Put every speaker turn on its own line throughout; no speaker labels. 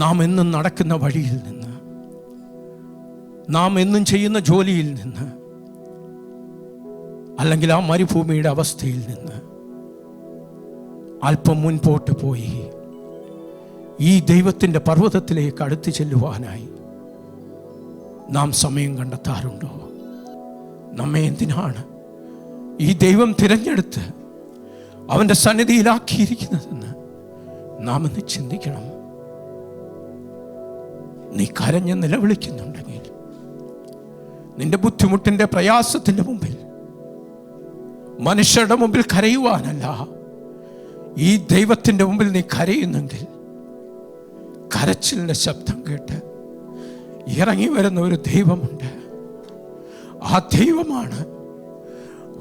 നാം എന്നും നടക്കുന്ന വഴിയിൽ നിന്ന്, നാം എന്നും ചെയ്യുന്ന ജോലിയിൽ നിന്ന്, അല്ലെങ്കിൽ ആ മരുഭൂമിയുടെ അവസ്ഥയിൽ നിന്ന് അല്പം മുൻപോട്ട് പോയി ഈ ദൈവത്തിൻ്റെ പർവ്വതത്തിലേക്ക് അടുത്ത് ചെല്ലുവാനായി നാം സമയം കണ്ടെത്താറുണ്ടോ? നമ്മെ എന്തിനാണ് ഈ ദൈവം തിരഞ്ഞെടുത്ത് അവൻ്റെ സന്നിധിയിലാക്കിയിരിക്കുന്നതെന്ന് നാം ഒന്ന് ചിന്തിക്കണം. നീ കരഞ്ഞ് നിലവിളിക്കുന്നുണ്ടെങ്കിൽ, നിന്റെ ബുദ്ധിമുട്ടിൻ്റെ പ്രയാസത്തിൻ്റെ മുമ്പിൽ, മനുഷ്യരുടെ മുമ്പിൽ കരയുവാനല്ല, ഈ ദൈവത്തിൻ്റെ മുമ്പിൽ നീ കരയുന്നെങ്കിൽ, കരച്ചിലിൻ്റെ ശബ്ദം കേട്ട് ഇറങ്ങി വരുന്ന ഒരു ദൈവമുണ്ട്. ആ ദൈവമാണ്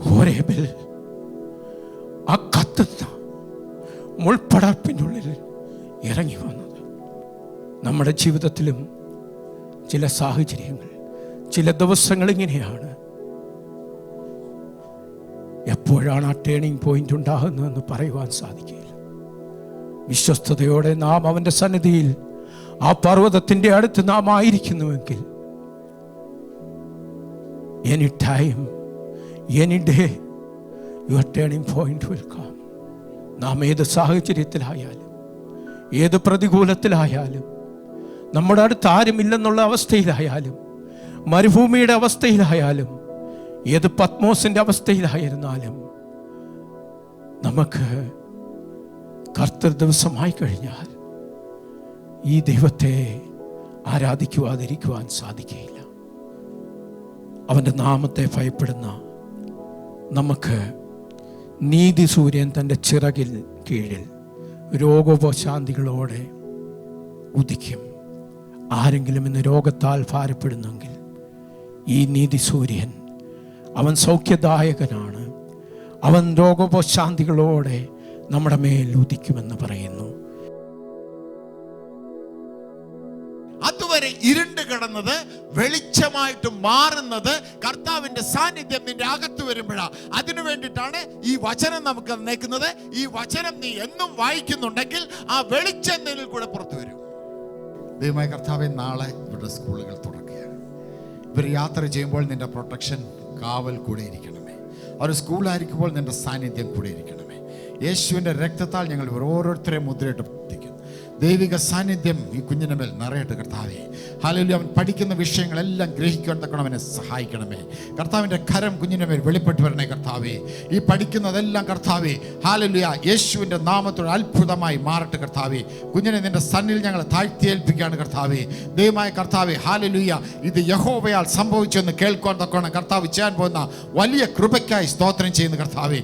ഹോരേബിൽ ആ കത്തുന്ന മുൾപ്പടർപ്പിനുള്ളിൽ ഇറങ്ങി വന്നത്. നമ്മുടെ ജീവിതത്തിലും ചില സാഹചര്യങ്ങൾ, ചില ദിവസങ്ങൾ ഇങ്ങനെയാണ്. എപ്പോഴാണ് ആ ടേണിംഗ് പോയിന്റ് ഉണ്ടാകുന്നതെന്ന് പറയുവാൻ സാധിക്കില്ല. വിശ്വസ്തയോടെ നാം അവൻ്റെ സന്നിധിയിൽ, ആ പർവ്വതത്തിൻ്റെ അടുത്ത് നാം ആയിരിക്കുന്നുവെങ്കിൽ, any time, any day your turning point will come. നാം ഏത് സാഹചര്യത്തിലായാലും, ഏത് പ്രതികൂലത്തിലായാലും, നമ്മുടെ അടുത്ത് ആരുമില്ലെന്നുള്ള അവസ്ഥയിലായാലും, മരുഭൂമിയുടെ അവസ്ഥയിലായാലും, ഏത് പത്മോസിൻ്റെ അവസ്ഥയിലായിരുന്നാലും, നമുക്ക് കർത്തൃ ദിവസമായി കഴിഞ്ഞാൽ ഈ ദൈവത്തെ ആരാധിക്കുവാതിരിക്കുവാൻ സാധിക്കുകയില്ല. അവൻ്റെ നാമത്തെ ഭയപ്പെടുന്ന നമുക്ക് നീതി സൂര്യൻ തൻ്റെ ചിറകിൽ കീഴിൽ രോഗോപശാന്തികളോടെ ഉദിക്കും. ആരെങ്കിലും ഇന്ന് രോഗത്താൽ ഭാരപ്പെടുന്നെങ്കിൽ, ഈ നീതി സൂര്യൻ അവൻ സൗഖ്യദായകനാണ്. അവൻ രോഗോപശാന്തികളോടെ നമ്മുടെ മേൽ ഉദിക്കുമെന്ന് പറയുന്നു.
അതുവരെ ഇരുണ്ട് കിടന്നത് വെളിച്ചമായിട്ട് മാറുന്നത് കർത്താവിന്റെ സാന്നിധ്യം നിന്റെ അകത്ത് വരുമ്പോഴാണ്. അതിനു വേണ്ടിയിട്ടാണ് ഈ വചനം നമുക്ക് തന്നേക്കുന്നത്. ഈ വചനം നീ എന്നും വായിക്കുന്നുണ്ടെങ്കിൽ ആ വെളിച്ചം നിന്നിൽ കൂടെ പുറത്തു വരും. ദൈവമായ കർത്താവെ, നാളെ ഇവരുടെ സ്കൂളുകൾ തുറക്കുകയാണ്. ഇവർ യാത്ര ചെയ്യുമ്പോൾ നിന്റെ പ്രൊട്ടക്ഷൻ, കാവൽ കൂടെ ഇരിക്കണമേ. ഒരു സ്കൂളായിരിക്കുമ്പോൾ നിന്റെ സാന്നിധ്യം കൂടെ ഇരിക്കണമേ. യേശുവിൻ്റെ രക്തത്താൽ ഞങ്ങൾ ഇവർ ഓരോരുത്തരെയും മുദ്രയിട്ട് പ്രവർത്തിക്കുന്നു. ദൈവിക സാന്നിധ്യം ഈ കുഞ്ഞിൻ്റെ മേൽ നിറയട്ടെ കർത്താവേ. ഹല്ലേലൂയ. അവൻ പഠിക്കുന്ന വിഷയങ്ങളെല്ലാം ഗ്രഹിക്കാൻ തക്കണം അവനെ സഹായിക്കണമേ കർത്താവിൻ്റെ കരം കുഞ്ഞിൻ്റെ മേൽ വെളിപ്പെട്ട് വരണേ കർത്താവേ. ഈ പഠിക്കുന്നതെല്ലാം കർത്താവേ, ഹല്ലേലൂയ, യേശുവിൻ്റെ നാമത്തോട് അത്ഭുതമായി മാറട്ടെ കർത്താവേ. കുഞ്ഞിനെ നിന്റെ സന്നിധിയിൽ ഞങ്ങൾ താഴ്ത്തിയേൽപ്പിക്കുകയാണ് കർത്താവേ. ദൈവമായ കർത്താവേ, ഹല്ലേലൂയ, ഇത് യഹോവയാൽ സംഭവിച്ചെന്ന് കേൾക്കാൻ തക്കണം കർത്താവ് ചെയ്യാൻ പോകുന്ന വലിയ കൃപയ്ക്കായി സ്തോത്രം ചെയ്യുന്നു കർത്താവേ.